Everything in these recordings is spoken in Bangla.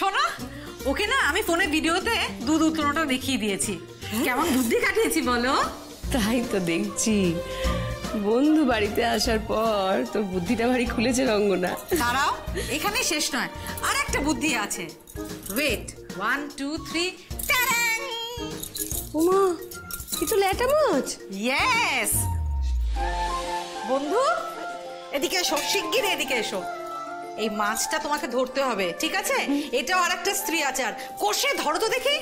শোনো, ওকে না আমি ফোনে ভিডিওতে দুধ উতলানোটা দেখিয়ে দিয়েছি। কেমন বুদ্ধি কাটিয়েছি বলো? তাই তো দেখছি, বন্ধু বাড়িতে আসার পর তোর বুদ্ধিটা ভারী খুলেছে রঙ্গনা। দাঁড়াও, এখানে শেষ নয়, আর একটা বুদ্ধি আছে। ওয়েট, 1 2 3 টাডাং! ওমা, এ তো ল্যাটা মাছ। ইয়েস বন্ধু, এদিকে এসো, শিগগির এদিকে এসো। এই মাছটা তোমাকে ধরতে হবে, ঠিক আছে? এটাও আর একটা স্ত্রী আচার, কষে ধরো তো দেখি।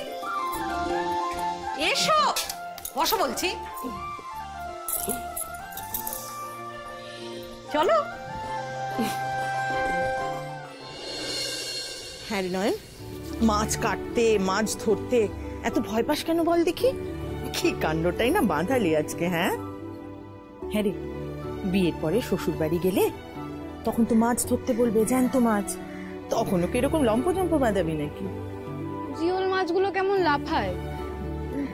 এসো, বসো বলছি। চলো। হ্যাঁ রে নয়ন, মাছ কাটতে মাছ ধরতে এত ভয় পাস কেন বল দেখি? কি কাণ্ডটাই না বাঁধালি আজকে। হ্যাঁ হ্যাঁ রে, বিয়ের পরে শ্বশুর বাড়ি গেলে তখন তো মাছ ধরতে বলবে, জ্যান্ত মাছ, তখনও কি এরকম লম্পজম্প বাঁধাবি নাকি? জিওল মাছগুলো কেমন লাফায়,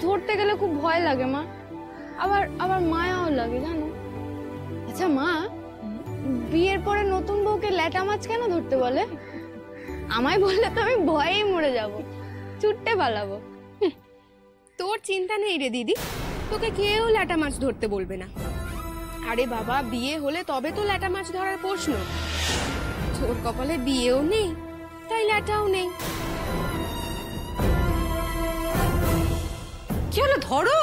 ধরতে গেলে খুব ভয় লাগে মা, আবার আবার মায়াও লাগে জানো। আচ্ছা মা, বিয়ের পরে নতুন বউকে ল্যাটা মাছ কেন ধরতে বলে? আমায় বললে তো আমি ভয়েই মরে যাব, ছুটতে পালাবো। তোর চিন্তা নেই রে দিদি, তোকে কেউ ল্যাটা মাছ ধরতে বলবে না। আরে বাবা, বিয়ে হলে তবে তো ল্যাটা মাছ ধরার প্রশ্ন। তোর কপালে বিয়েও নেই, তাই ল্যাটাও নেই। কি হলো, ধরো।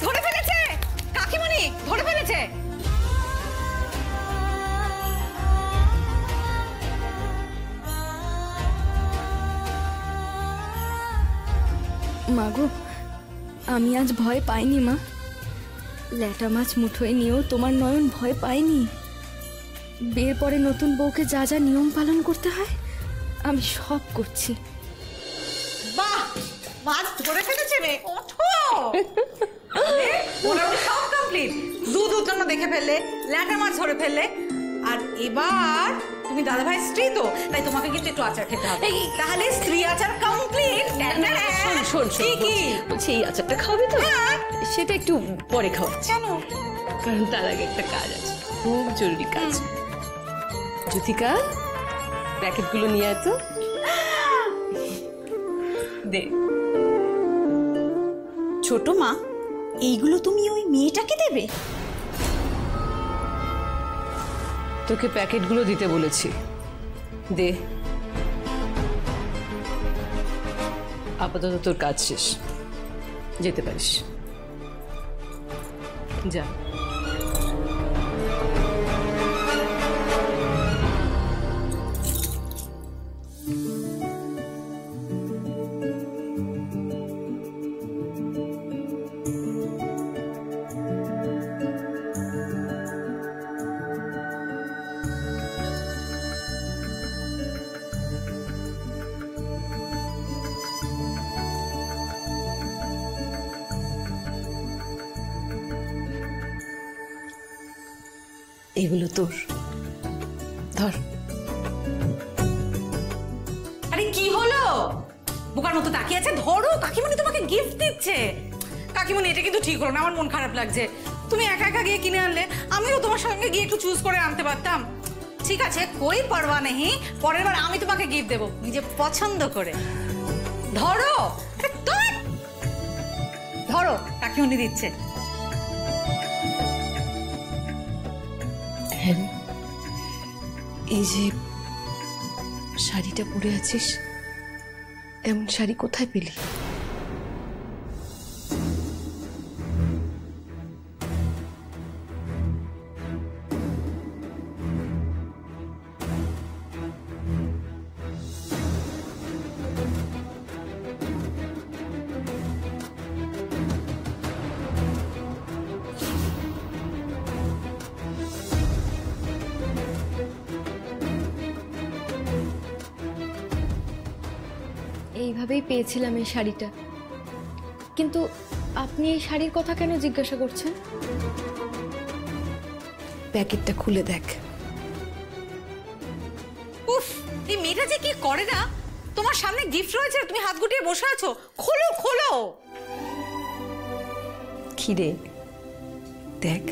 ধরে ফেলেছে কাকিমণি, ধরে ফেলেছে। মাগো, আমি আজ ভয় পাইনি মা। ল্যাটা মাছ মুঠোয় নিয়েও তোমার নয়ন ভয় পাইনি। বিয়ের পরে নতুন বউকে যা যা নিয়ম পালন করতে হয় আমি সব করছি। বাহ, মাছ ধরে ফেলেছে রে, ওঠো। ওরা সব কমপ্লিট, দুধ উতলানো দেখে ফেললে, ল্যাটা মাছ ধরে ফেললে, আর এবার তুমি দাদাভাই স্ত্রী তো, তাই তোমাকে কিন্তু একটু আচার খেতে হবে। তাহলে স্ত্রী আচার কমপ্লিট। শোন শোন শোন, বলছি এই আচারটা খাওয়াবি তো? সেটা একটু পরে খাওয়াচ্ছি। কেন? কারণ তার আগে একটা কাজ আছে, খুব জরুরি কাজ। জ্যোতিকা, প্যাকেটগুলো নিয়ে আয় তো। দে। ছোট মা, এইগুলো তুমি ওই মেয়েটাকে দেবে? তোকে প্যাকেটগুলো দিতে বলেছি, দে। আপাতত তোর কাজ শেষ, যেতে পারিস, যা। এগুলো তোর, ধর। আরে কি হলো, বোকার মতো তাকিয়ে আছে? ধরো, কাকিমণি তোমাকে গিফট দিচ্ছে। কাকিমণি, এটা কিন্তু ঠিক হলো না, আমার মন খারাপ লাগছে। তুমি একা একা গিয়ে কিনে আনলে, আমিও তোমার সঙ্গে গিয়ে একটু চুজ করে আনতে পারতাম। ঠিক আছে, কোই পরোয়া নেই, পরের বার আমি তোমাকে গিফট দেবো নিজে পছন্দ করে। ধরো, ধরো, কাকিমণি দিচ্ছে। এই যে শাড়িটা পরে আছিস, এমন শাড়ি কোথায় পেলি? এইভাবেই পেয়েছিলাম এই শাড়িটা, কিন্তু আপনি এই শাড়ির কথা কেন জিজ্ঞাসা করছেন? প্যাকেটটা খুলে দেখ। উফ, এই মেয়েটা যে কি করে না, তোমার সামনে গিফট রয়েছে, তুমি হাত গুটিয়ে বসে আছো। খোলো খোলো। খিরে দেখ,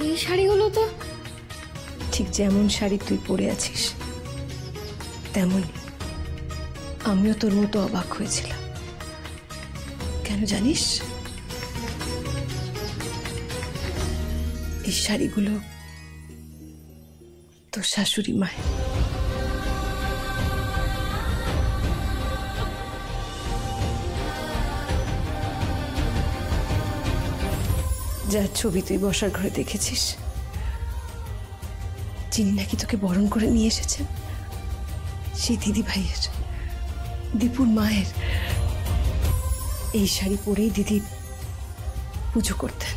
এই শাড়িগুলো তো ঠিক যেমন শাড়ি তুই পরে আছিস তেমনই আমিও তোর মতো অবাক হয়েছিলাম। কেন জানিস? এই শাড়িগুলো তোর শাশুড়ি মায়ের। যার ছবি তুই বসার ঘরে দেখেছিস, যিনি নাকি তোকে বরণ করে নিয়ে এসেছেন, সেই দিদি ভাইয়ের, দীপুর মায়ের। এই শাড়ি পরেই দিদি পুজো করতেন।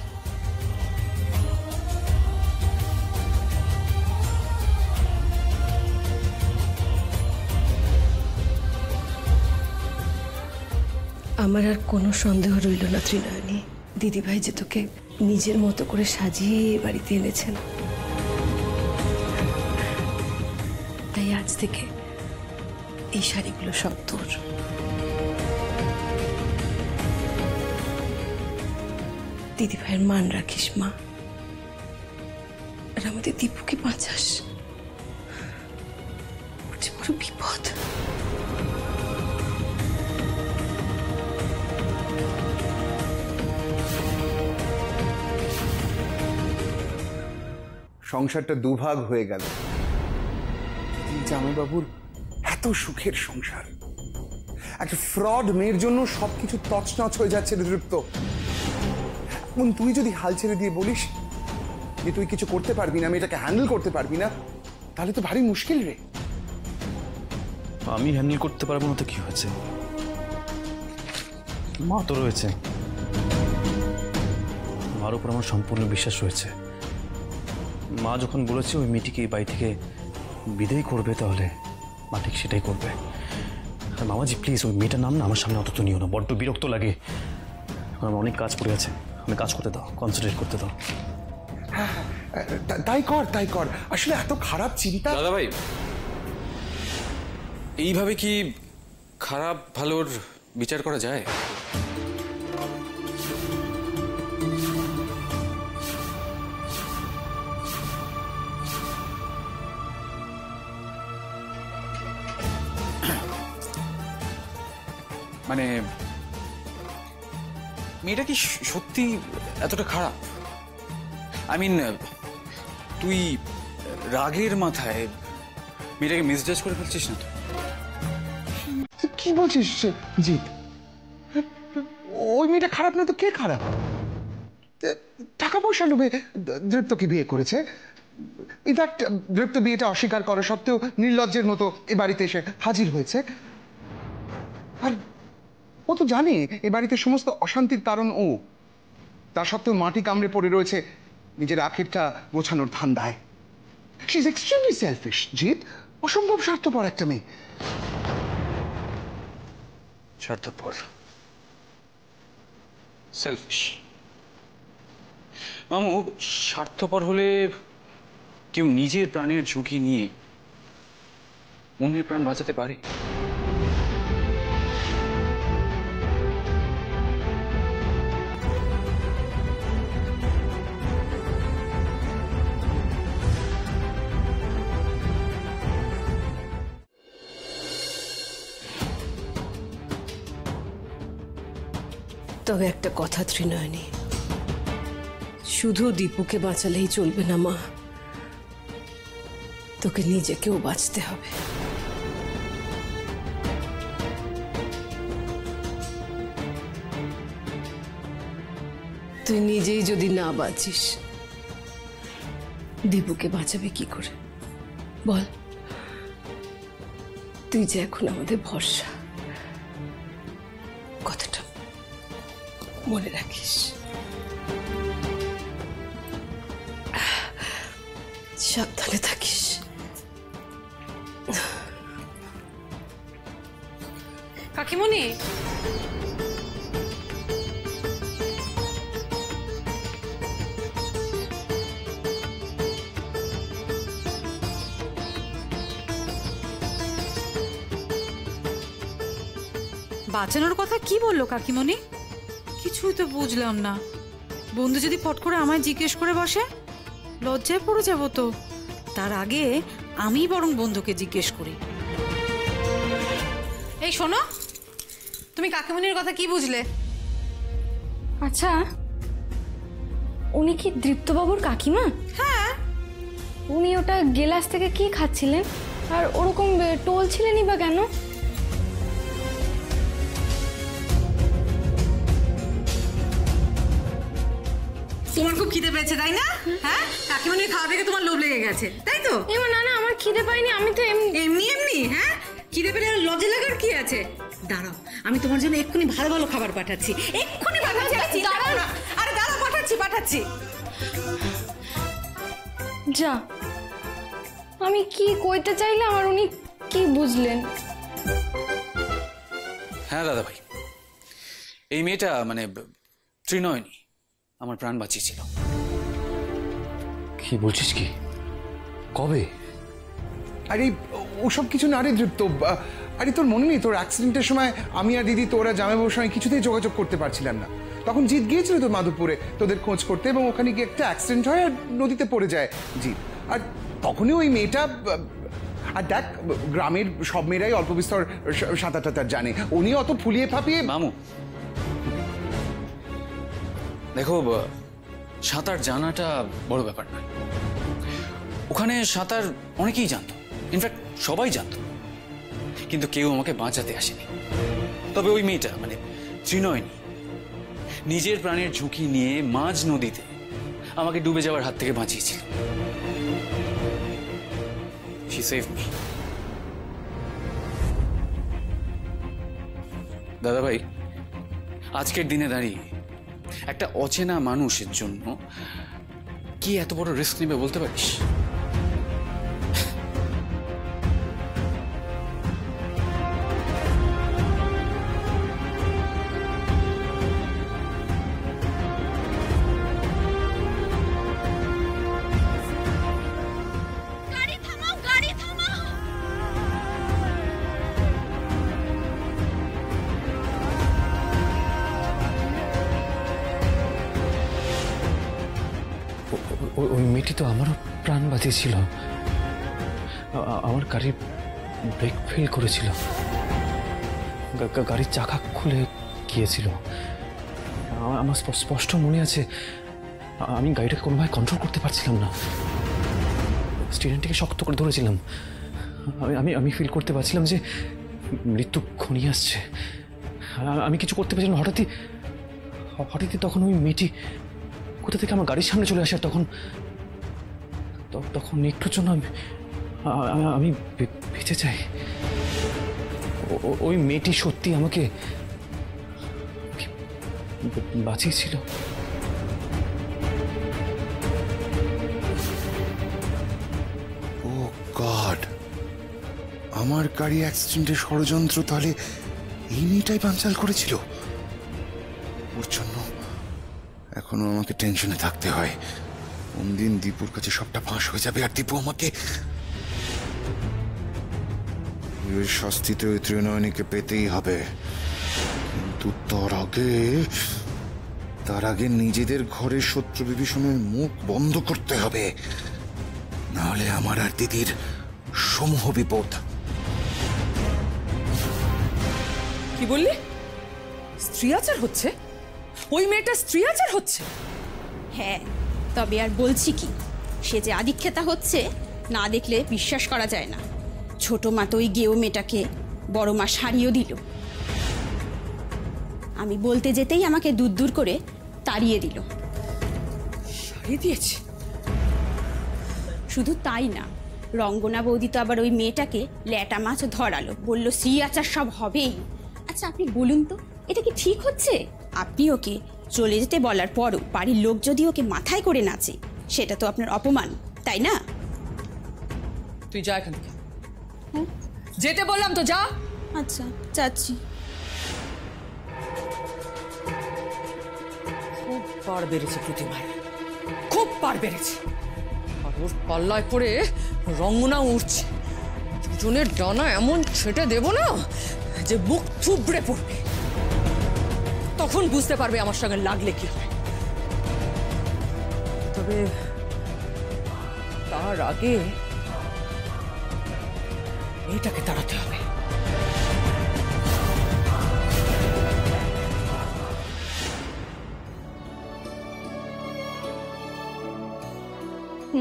আমার আর কোনো সন্দেহ রইল না ত্রিনয়নী, দিদিভাই যে তোকে নিজের মতো করে সাজিয়ে বাড়িতে এনেছেন। তাই আজ থেকে এই শাড়িগুলো সব তোর। দিদিভাইয়ের মান রাখিস মা, আর আমাদের দীপুকে বাঁচাস। ওর যে বড় বিপদ। সংসারটা দুভাগ হয়ে গেল। জামাইবাবুর এত সুখের সংসার, একটা ফ্রড মেয়ের জন্য সবকিছু তছনছ হয়ে যাচ্ছে দৃপ্ত। এবং তুই যদি হাল ছেড়ে দিয়ে বলিস যে তুই কিছু করতে পারবি না, মেয়েটাকে হ্যান্ডেল করতে পারবি না, তাহলে তো ভারী মুশকিল রে। আমি হ্যান্ডেল করতে পারবো না তো কি হয়েছে? মা তো রয়েছে, মার উপর আমার সম্পূর্ণ বিশ্বাস রয়েছে। মা যখন বলেছে ওই মেয়েটিকে এই বাড়ি থেকে বিদায় করবে, তাহলে মা ঠিক সেটাই করবে। আর মামাজি প্লিজ ওই মেয়েটার নাম না আমার সামনে অত নিও না, বড্ড বিরক্ত লাগে। আমার অনেক কাজ পড়ে আছে, আমি কাজ করতে দাও, কনসেন্ট্রেট করতে দাও। তাই কর, তাই কর। আসলে এত খারাপ চিন্তা। দাদা ভাই, এইভাবে কি খারাপ ভালোর বিচার করা যায়? মানে মেয়েটা কি সত্যি এতটা খারাপ? আই মিন, তুই রাগের মাথায় মেয়েটাকে মিসজাজ করে ফেলছিস না তো? কি বলছিস জিৎ? ওই মেয়েটা খারাপ না তো কে খারাপ? টাকা পয়সা লোভে দৃপ্তকে বিয়ে করেছে। ইনফ্যাক্ট দৃপ্ত বিয়েটা অস্বীকার করা সত্ত্বেও নির্লজ্জের মতো এ বাড়িতে এসে হাজির হয়েছে। আর ও তো জানে এ বাড়িতে সমস্ত অশান্তির কারণ ও। তা সত্ত্বেও মাটি কামড়ে পড়ে রয়েছে নিজের আখেরটা গোছানোর ধান্দায়। She is extremely selfish Jeet, অসম্ভব স্বার্থপর একটা মেয়ে। স্বার্থপর, সেলফিশ। মামু, স্বার্থপর হলে কেউ নিজের প্রাণের ঝুঁকি নিয়ে অন্যের প্রাণ বাঁচাতে পারে? তবে একটা কথা ত্রিনয়নী, শুধু দীপুকে বাঁচালেই চলবে না মা, তোকে নিজেকেও বাঁচতে হবে। তুই নিজেই যদি না বাঁচিস, দীপুকে বাঁচাবে কি করে বল? তুই যে এখন আমাদের ভরসা, কথাটা মনে রাখিস। সাবধানে থাকিস। কাকিমণি, বাঁচানোর কথা কি বললো কাকিমণি? কিছুই তো বুঝলাম না। বন্ধু যদি ফট করে আমায় জিজ্ঞেস করে বসে, লজ্জায় পড়ে যাবো তো। তার আগে আমি বরং বন্ধুকে জিজ্ঞেস করি। এই শোনো, তুমি কাকিমণির কথা কি বুঝলে? আচ্ছা, উনি কি দৃপ্তবাবুর কাকিমা? হ্যাঁ। উনি ওটা গেলাস থেকে কি খাচ্ছিলেন আর ওরকম টলছিলেনই বা কেন? তোমার খুব খিদে পেয়েছে তাই না? হ্যাঁ, কাকিমণির খাওয়া দেখে তোমার লোভ লেগে গেছে তাই তো? না না, আমার খিদে পাইনি, আমি তো এমনি এমনি। হ্যাঁ, খিদে পেলে আর লজ্জা লাগার কি আছে? দাঁড়াও, আমি তোমার জন্য এক্ষুনি ভালো ভালো খাবার পাঠাচ্ছি। এক্ষুনি পাঠাচ্ছি। আরে দাঁড়াও, পাঠাচ্ছি। যা, আমি কি কইতে চাইলাম আর উনি কি বুঝলেন? হ্যাঁ দাদা ভাই, এই মেয়েটা মানে ত্রিনয়নী আমার প্রাণ বাঁচিয়েছিল। কি বলছিস কি? কবে? আরে ওসব কিছু না রে দৃপ্ত। আরে তোর মনে নেই তোর অ্যাক্সিডেন্টের সময় আমি আর দিদি তোরা জামাইবাবুর সঙ্গে কিছুতেই যোগাযোগ করতে পারছিলাম না। তখন জিৎ গিয়েছিল তোর মাধবপুরে তোদের খোঁজ করতে, এবং ওখানে গিয়ে একটা অ্যাক্সিডেন্ট হয় আর নদীতে পড়ে যায় জিৎ। আর তখনই ওই মেয়েটা, আর দেখ গ্রামের সব মেয়েরাই অল্প বিস্তর সাঁতার টাতার জানে, উনি অত ফুলিয়ে ফাঁপিয়ে। মামু দেখো, সাঁতার জানাটা বড় ব্যাপার নয়। ওখানে সাঁতার অনেকেই জানতো, ইনফ্যাক্ট সবাই জানতো, কিন্তু কেউ আমাকে বাঁচাতে আসেনি। তবে ওই মেয়েটা মানে ত্রিনয়নী নিজের প্রাণের ঝুঁকি নিয়ে মাঝ নদীতে আমাকে ডুবে যাওয়ার হাত থেকে বাঁচিয়েছিল। She saved me. দাদা ভাই, আজকের দিনে দাঁড়িয়ে একটা অচেনা মানুষের জন্য কি এত বড় রিস্ক নেবে বলতে পারিস? ওই মেয়েটি তো আমারও প্রাণ বাঁচিয়েছিল। আমার গাড়ির ব্রেক ফেল করেছিল, গাড়ির চাকা খুলে গিয়েছিল। আমার স্পষ্ট মনে আছে, আমি গাড়িটাকে কোনোভাবে কন্ট্রোল করতে পারছিলাম না। স্টিয়ারিংটাকে শক্ত করে ধরেছিলাম। আমি ফিল করতে পারছিলাম যে মৃত্যু ঘনিয়ে আসছে। আমি কিছু করতে পারছিলাম। হঠাৎই তখন ওই মেয়েটি কোথা থেকে আমার গাড়ির সামনে চলে আসে। তখন একটুর জন্য আমি বেঁচে চাই। ওই মেয়েটি সত্যি আমাকে বাঁচিয়েছিল। ও গড, আমার গাড়ি অ্যাক্সিডেন্টের ষড়যন্ত্র তাহলে এই মেয়েটাই বানচাল করেছিল। ওর জন্য এখনো আমাকে টেনশনে থাকতে হয়। কোনদিন দীপুর কাছে সবটা ফাঁস হয়ে যাবে আর দীপু আমাকে। ওই শাস্তিতে ওই ত্রিনয়নীকে পেতেই হবে, কিন্তু তার আগে নিজেদের ঘরের শত্রু বিভীষণের মুখ বন্ধ করতে হবে, নাহলে আমার আর দিদির সমূহ বিপদ। কি বললি? স্ত্রী আচার হচ্ছে? ওই মেয়েটা স্ত্রী আচার হচ্ছে? হ্যাঁ, তবে আর বলছি কি, সে যে আদিক্ষেতা হচ্ছে না দেখলে বিশ্বাস করা যায় না। ছোট মা তো ওই গেও মেয়েটাকে বড় মা সারিয়েও দিল। আমি বলতে যেতেই আমাকে দূর দূর করে তাড়িয়ে দিল। ধরিয়ে দিয়েছে। শুধু তাই না, রঙ্গনা বৌদি তো আবার ওই মেয়েটাকে ল্যাটা মাছ ধরালো, বলল শ্রী আচার সব হবেই। আচ্ছা আপনি বলুন তো, এটা কি ঠিক হচ্ছে? আপনি ওকে চলে যেতে বলার পরও বাড়ির লোক যদি ওকে মাথায় করে নাচে, সেটা তো আপনার অপমান, তাই না? তুই যা এখান থেকে। যেতে বললাম তো, যা। আচ্ছা যাচ্ছি। খুব পার বেড়েছে প্রতিমায়, খুব পার বেড়েছে। আর ওর পাল্লায় পড়ে রঙ্গনা উঠছে। দুজনের ডানা এমন ছেটে দেব না যে বুক থুবড়ে পড়বে। তখন বুঝতে পারবে আমার সঙ্গে লাগলে কি হয়। তবে তার আগে এটাকে তাড়াতে হবে।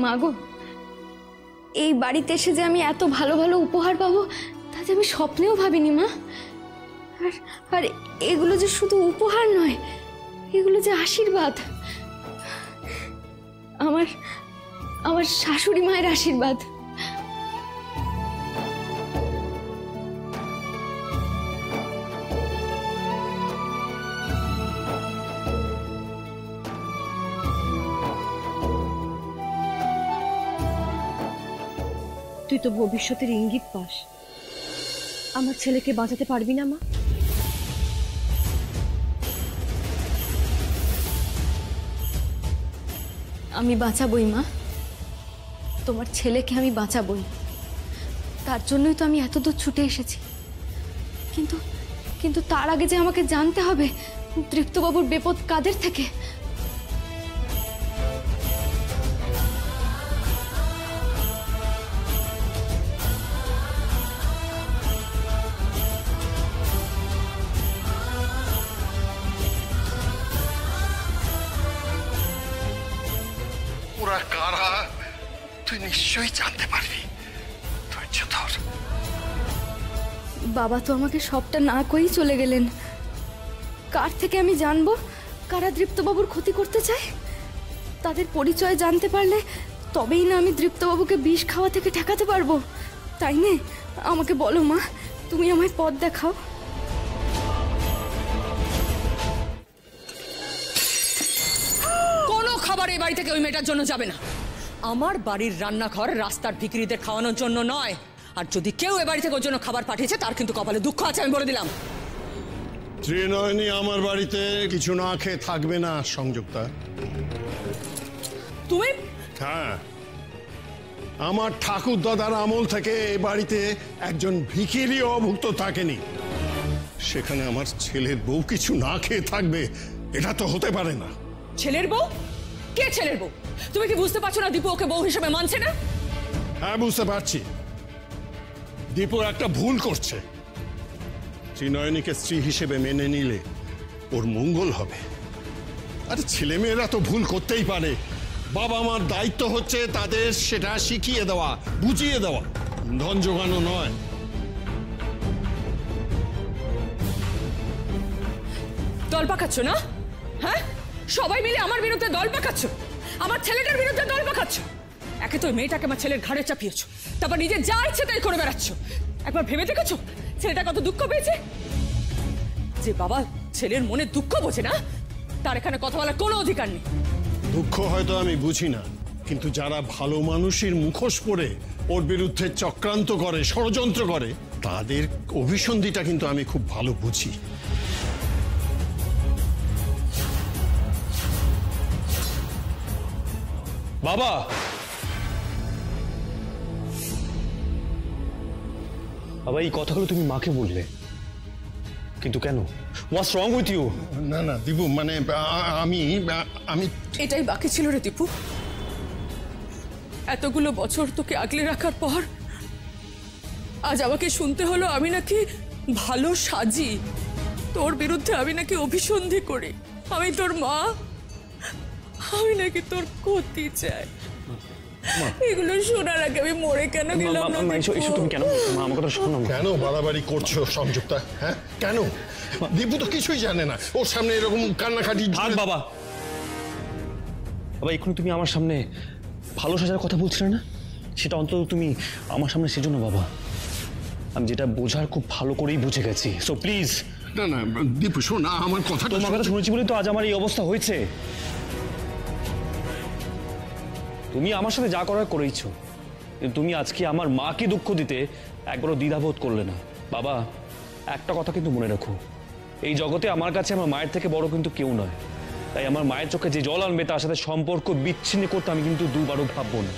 মাগো, এই বাড়িতে এসে যে আমি এত ভালো ভালো উপহার পাবো তা যে আমি স্বপ্নেও ভাবিনি মা। আর আর এগুলো যে শুধু উপহার নয়, এগুলো যে আশীর্বাদ, আমার আমার শাশুড়ি মায়ের আশীর্বাদ। তুই তো ভবিষ্যতের ইঙ্গিত পাস, আমার ছেলেকে বাঁচাতে পারবি না মা? আমি বাঁচাবই মা, তোমার ছেলেকে আমি বাঁচাবই। তার জন্যই তো আমি এত দূর ছুটে এসেছি। কিন্তু কিন্তু তার আগে যে আমাকে জানতে হবে তৃপ্তবাবুর বিপদ কাদের থেকে। ওরা কারা তুই নিশ্চয়ই জানতে পারবি, ধৈর্য ধর। বাবা তো আমাকে সবটা না করেই চলে গেলেন। কার থেকে আমি জানবো কারা দৃপ্তবাবুর ক্ষতি করতে চায়? তাদের পরিচয় জানতে পারলে তবেই না আমি দৃপ্তবাবুকে বিষ খাওয়া থেকে ঠেকাতে পারবো, তাই না? আমাকে বলো মা, তুমি আমায় পথ দেখাও। কোনো খাবার এই বাড়ি থেকে ওই মেয়েটার জন্য যাবে না। আমার বাড়ির রান্নাঘর রাস্তার ভিখিরিদের খাওয়ানোর জন্য নয়। আর যদি কেউ এ বাড়ি থেকে ওর জন্য খাবার পাঠিয়েছে তার কিন্তু কপালে দুঃখ আছে, আমি বলে দিলাম। ত্রিনয়নী আমার বাড়িতে কিছু না খেয়ে থাকবে না সংযুক্তা। তুমি? হ্যাঁ, আমার ঠাকুর দাদার আমল থেকে এ বাড়িতে একজন ভিখিরিও অভুক্ত থাকেনি। সেখানে আমার ছেলের বউ কিছু না খেয়ে থাকবে, এটা তো হতে পারে না। ছেলের বউ? কে ছেলের বউ? তুমি কি বুঝতে পারছো না দীপু ওকে বউ হিসেবে মানছে না? হ্যাঁ বুঝতে পারছি, দীপু একটা ভুল করছে। ত্রিনয়নীকে স্ত্রী হিসেবে মেনে নিলে ওর মঙ্গল হবে। আরে ছেলেমেয়েরা তো ভুল করতেই পারে, বাবা মার দায়িত্ব হচ্ছে তাদের সেটা শিখিয়ে দেওয়া, বুঝিয়ে দেওয়া, ধন জোগানো নয়। দল পাকাচ্ছ না? হ্যাঁ, সবাই মিলে আমার বিরুদ্ধে দল পাকাচ্ছ, আমার ছেলেটার বিরুদ্ধে দল পাকাচ্ছ। একে তো মেয়েটাকে আমার ছেলের ঘাড়ে চাপিয়েছ, তারপর নিজে যা ইচ্ছে তাই করে বেড়াচ্ছ। একবার ভেবে দেখেছো ছেলেটা কত দুঃখ পেয়েছে? যে বাবা ছেলের মনে দুঃখ বোঝে না, তার এখানে কথা বলার কোনো অধিকার নেই। দুঃখ হয়তো আমি বুঝি না, কিন্তু যারা ভালো মানুষের মুখোশ পরে ওর বিরুদ্ধে চক্রান্ত করে, ষড়যন্ত্র করে, তাদের অভিসন্ধিটা কিন্তু আমি খুব ভালো বুঝি। বাবা, বাবা এই কথাগুলো তুমি মাকে বললে, কিন্তু কেন? হোয়াটস রং উইথ ইউ? না না দীপু, মানে আমি আমি এটাই বাকি ছিল রে দীপু। এতগুলো বছর তোকে আগলে রাখার পর আজ আমাকে শুনতে হলো আমি নাকি ভালো সাজি, তোর বিরুদ্ধে আমি নাকি অভিসন্ধি করি, আমি তোর মা, আমি নাকি তোর ক্ষতি চাই। এগুলো শোনার আগে আমি মরে কেন গেলাম না? তুমি কেন আমার কথা শোনো? কেন বাড়াবাড়ি করছো সংযুক্তা? হ্যাঁ কেন? দীপু তো কিছুই জানে না, ওর সামনে এরকম কান্নাকাটি। থাক বাবা, বাবা এখন তুমি আমার সামনে ভালো সাজার কথা বলছিলে না, সেটা অন্তত তুমি আমার সামনে সেজন্য বাবা আমি যেটা বোঝার খুব ভালো করেই বুঝে গেছি। So please. না না দীপু শোন, আমার কথা তোমার কথা শুনেছি বলে তো আজ আমার এই অবস্থা হয়েছে। তুমি আমার সাথে যা করার করেইছো, কিন্তু তুমি আজকে আমার মাকে দুঃখ দিতে একবারও দ্বিধাবোধ করলে না। বাবা একটা কথা কিন্তু মনে রাখো, এই জগতে আমার কাছে আমার মায়ের থেকে বড় কিন্তু কেউ নয়। তাই আমার মায়ের চোখে যে জল আনবে তার সাথে সম্পর্ক বিচ্ছিন্ন করতে আমি কিন্তু দুবারও ভাববো না।